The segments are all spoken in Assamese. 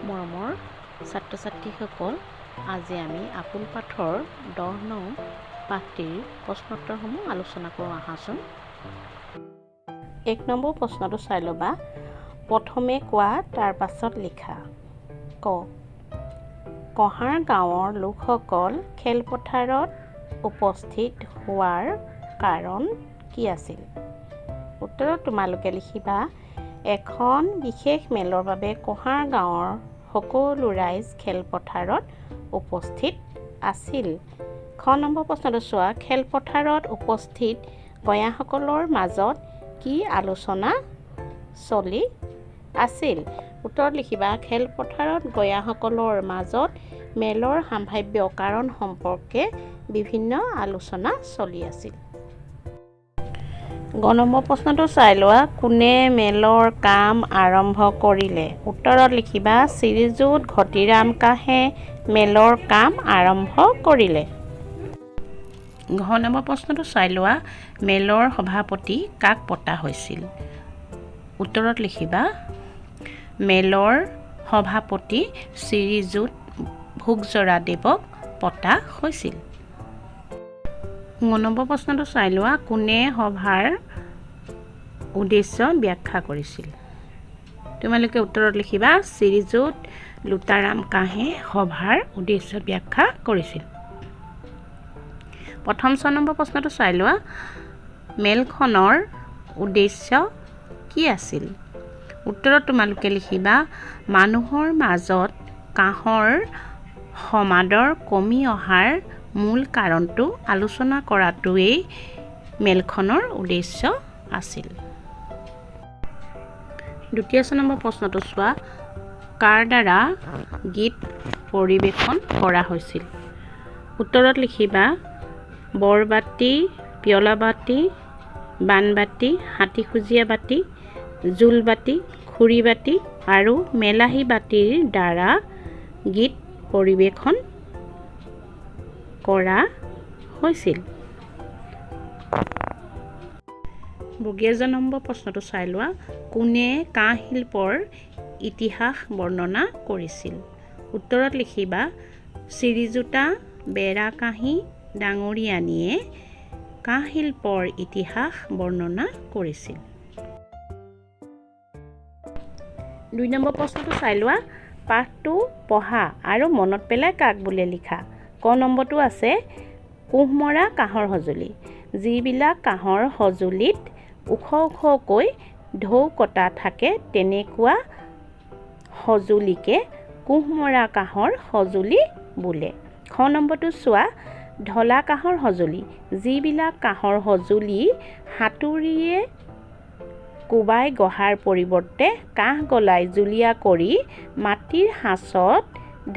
মৰমৰ ছাত্ৰ-ছাত্ৰীসকল, আজি আমি আপোন পাঠৰ 10 নং পাঠটিৰ প্ৰশ্নোত্তৰসমূহ আলোচনা কৰোঁ আহাচোন। 1 নম্বৰ প্ৰশ্নটো চাই ল'বা। প্ৰথমে কোৱা তাৰ পাছত লিখা। ক কহাৰ গাঁৱৰ লোকসকল খেলপথাৰত উপস্থিত হোৱাৰ কাৰণ কি আছিল? উত্তৰত তোমালোকে লিখিবা, এখন বিশেষ মেলৰ বাবে কহাৰ গাঁৱৰ সকলো ৰাইজ খেলপথাৰত উপস্থিত আছিল। খ নম্বৰ প্ৰশ্নটো চোৱা। খেলপথাৰত উপস্থিত গঞাসকলৰ মাজত কি আলোচনা চলি আছিল? উত্তৰত লিখিবা, খেলপথাৰত গঞাসকলৰ মাজত মেলৰ সম্ভাৱ্য কাৰণ সম্পৰ্কে বিভিন্ন আলোচনা চলি আছিল। গ নম্বৰ প্ৰশ্নটো চাই লোৱা। কোনে মেলৰ কাম আৰম্ভ কৰিলে? উত্তৰত লিখিবা, শ্ৰীযুত ঘটিৰাম কাঁহে মেলৰ কাম আৰম্ভ কৰিলে। ঘ নম্বৰ প্ৰশ্নটো চাই লোৱা। মেলৰ সভাপতি কাক পতা হৈছিল? উত্তৰত লিখিবা, মেলৰ সভাপতি শ্ৰীযুত ভোগজৰাদেৱক পতা হৈছিল। ঙ নম্বৰ প্ৰশ্নটো চাই লোৱা। কোনে সভাৰ উদ্দেশ্য ব্যাখ্যা কৰিছিল? তোমালোকে উত্তৰত লিখিবা, শ্ৰীযুত লুটাৰাম কাঁহে সভাৰ উদ্দেশ্য ব্যাখ্যা কৰিছিল। প্ৰথম 6 নম্বৰ প্ৰশ্নটো চাই লোৱা। মেলখনৰ উদ্দেশ্য কি আছিল? উত্তৰত তোমালোকে লিখিবা, মানুহৰ মাজত কাঁহৰ সমাদৰ কমি অহাৰ মূল কাৰণটো আলোচনা কৰাটোৱেই মেলখনৰ উদ্দেশ্য আছিল। দ্বিতীয় 6 নম্বৰ প্ৰশ্নটো চোৱা। কাৰ দ্বাৰা গীত পৰিৱেশন কৰা হৈছিল? উত্তৰত লিখিবা, বৰবাতি, পিয়লাবাতি, বানবাতি, হাতীখুজীয়া বাতি, জোলবাতি, খুৰীবাতি আৰু মেলাহী বাতিৰ দ্বাৰা গীত পৰিৱেশন কৰা হৈছিল। 42 নম্বৰ প্ৰশ্নটো চাই লোৱা। কোনে কাঁহ শিল্পৰ ইতিহাস বৰ্ণনা কৰিছিল? উত্তৰত লিখিবা, শ্ৰীযুতা বেৰাকাঁহী ডাঙৰীয়ানীয়ে কাঁহ শিল্পৰ ইতিহাস বৰ্ণনা কৰিছিল। 2 নম্বৰ প্ৰশ্নটো চাই লোৱা। পাঠটো পঢ়া আৰু মনত পেলাই কাক বোলে লিখা। ক নম্বৰটো আছে, কোহমৰা কাঁহৰ সঁজুলি। যিবিলাক কাঁহৰ সঁজুলিত ওখ ওখকৈ ঢৌ কটা থাকে তেনেকুৱা সঁজুলিকে কোহমৰা কাঁহৰ সঁজুলি বোলে। খ নম্বৰটো চোৱা। ঢলা কাঁহৰ সঁজুলি। যিবিলাক কাঁহৰ সঁজুলি হাতুৰিয়ে কোবাই গঢ়াৰ পৰিৱৰ্তে কাঁহ গলাই জুলীয়া কৰি মাটিৰ সাঁচত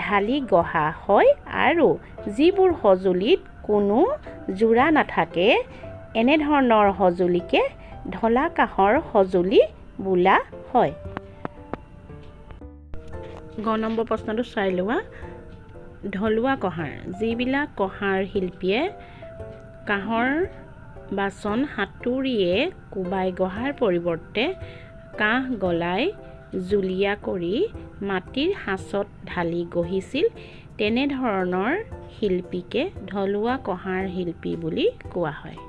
ঢালি গঢ়া হয় আৰু যিবোৰ সঁজুলিত কোনো যোৰা নাথাকে এনেধৰণৰ সঁজুলিকে ঢলা কাঁহৰ সঁজুলি বোলা হয়। গ নম্বৰ প্ৰশ্নটো চাই লোৱা। ঢলুৱা কঁহাৰ। যিবিলাক কঁহাৰ শিল্পীয়ে কাঁহৰ বাচন হাতুৰিয়ে কোবাই গঢ়াৰ পৰিৱৰ্তে কাঁহ গলাই জুলীয়া কৰি মাটিৰ সাঁচত ঢালি গঢ়িছিল তেনেধৰণৰ শিল্পীকে ঢলুৱা কঁহাৰ শিল্পী বুলি কোৱা হয়।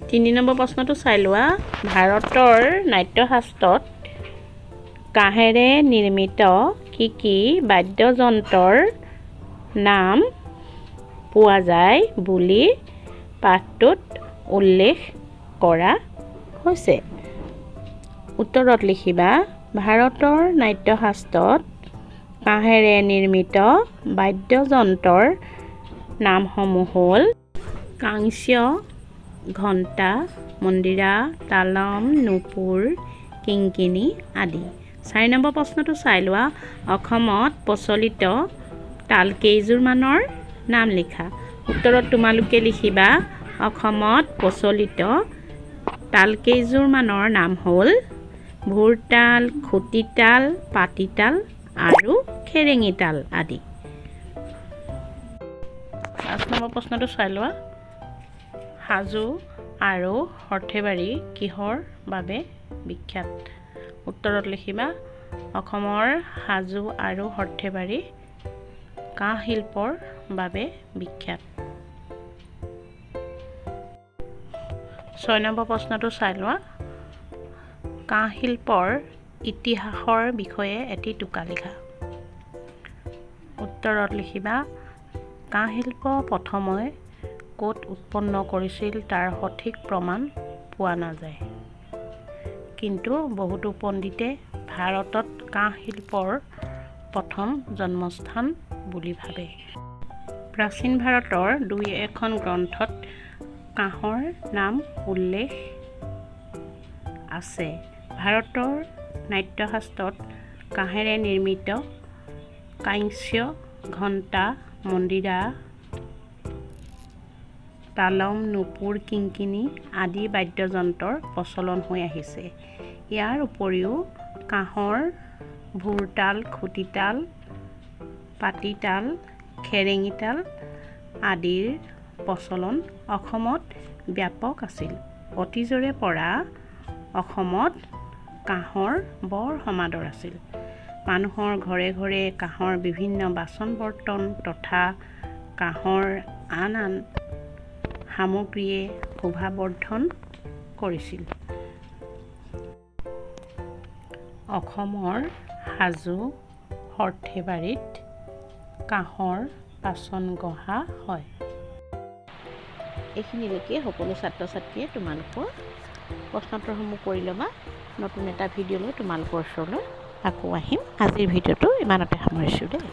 3 নম্বৰ প্ৰশ্নটো চাই লোৱা। ভাৰতৰ নাট্যশাস্ত্ৰত কাঁহেৰে নিৰ্মিত কি কি বাদ্যযন্ত্ৰৰ নাম পোৱা যায় বুলি পাঠটোত উল্লেখ কৰা হৈছে? উত্তৰত লিখিবা, ভাৰতৰ নাট্যশাস্ত্ৰত কাঁহেৰে নিৰ্মিত বাদ্যযন্ত্ৰৰ নামসমূহ হ'ল কাংস্য, ঘণ্টা, মন্দিৰা, তালম, নুপুৰ, কিংকিণী আদি। 4 নম্বৰ প্ৰশ্নটো চাই লোৱা। অসমত প্ৰচলিত তাল কেইযোৰমানৰ নাম লিখা। উত্তৰত তোমালোকে লিখিবা, অসমত প্ৰচলিত তাল কেইযোৰমানৰ নাম হ'ল ভোৰতাল, খুটিতাল, পাতিতাল আৰু খেৰেঙিতাল আদি। 5 নম্বৰ প্ৰশ্নটো চাই লোৱা। হাজো আৰু সৰ্থেবাৰী কিহৰ বাবে বিখ্যাত? উত্তৰত লিখিবা, অসমৰ হাজো আৰু সৰ্থেবাৰী কাঁহ শিল্পৰ বাবে বিখ্যাত। 6 নম্বৰ প্ৰশ্নটো চাই লোৱা। কাঁহ শিল্পৰ ইতিহাসৰ বিষয়ে এটি টোকা লিখা। উত্তৰত লিখিবা কাঁহ শিল্প প্ৰথমে ক'ত উৎপন্ন কৰিছিল তাৰ সঠিক প্ৰমাণ পোৱা নাযায়, কিন্তু বহুতো পণ্ডিতে ভাৰতত কাঁহ শিল্পৰ প্ৰথম জন্মস্থান বুলি ভাবে। প্ৰাচীন ভাৰতৰ 2-এখন গ্ৰন্থত কাঁহৰ নাম উল্লেখ আছে। ভাৰতৰ নাট্যশাস্ত্ৰত কাঁহেৰে নিৰ্মিত কাংস্য, ঘণ্টা, মন্দিৰা, তালম, নুপুৰ, কিংকিণী আদি বাদ্যযন্ত্ৰৰ প্ৰচলন হৈ আহিছে। ইয়াৰ উপৰিও কাঁহৰ ভোৰতাল, খুটিতাল, পাতিতাল, খেৰেঙিতাল আদিৰ প্ৰচলন অসমত ব্যাপক আছিল। অতীজৰে পৰা অসমত কাঁহৰ বৰ সমাদৰ আছিল। মানুহৰ ঘৰে ঘৰে কাঁহৰ বিভিন্ন বাচন বৰ্তন তথা কাঁহৰ আন আন সামগ্ৰীয়ে শোভাবৰ্ধন কৰিছিল। অসমৰ হাজো সৰ্থেবাৰীত কাঁহৰ বাচন গঢ়া হয়। এইখিনিলৈকে সকলো ছাত্ৰ ছাত্ৰীয়ে তোমালোকৰ প্ৰশ্নোত্তৰসমূহ কৰি ল'বা। নতুন এটা ভিডিঅ' লৈ তোমালোকৰ ওচৰলৈ আকৌ আহিম। আজিৰ ভিডিঅ'টো ইমানতে সামৰিছোঁ দেই।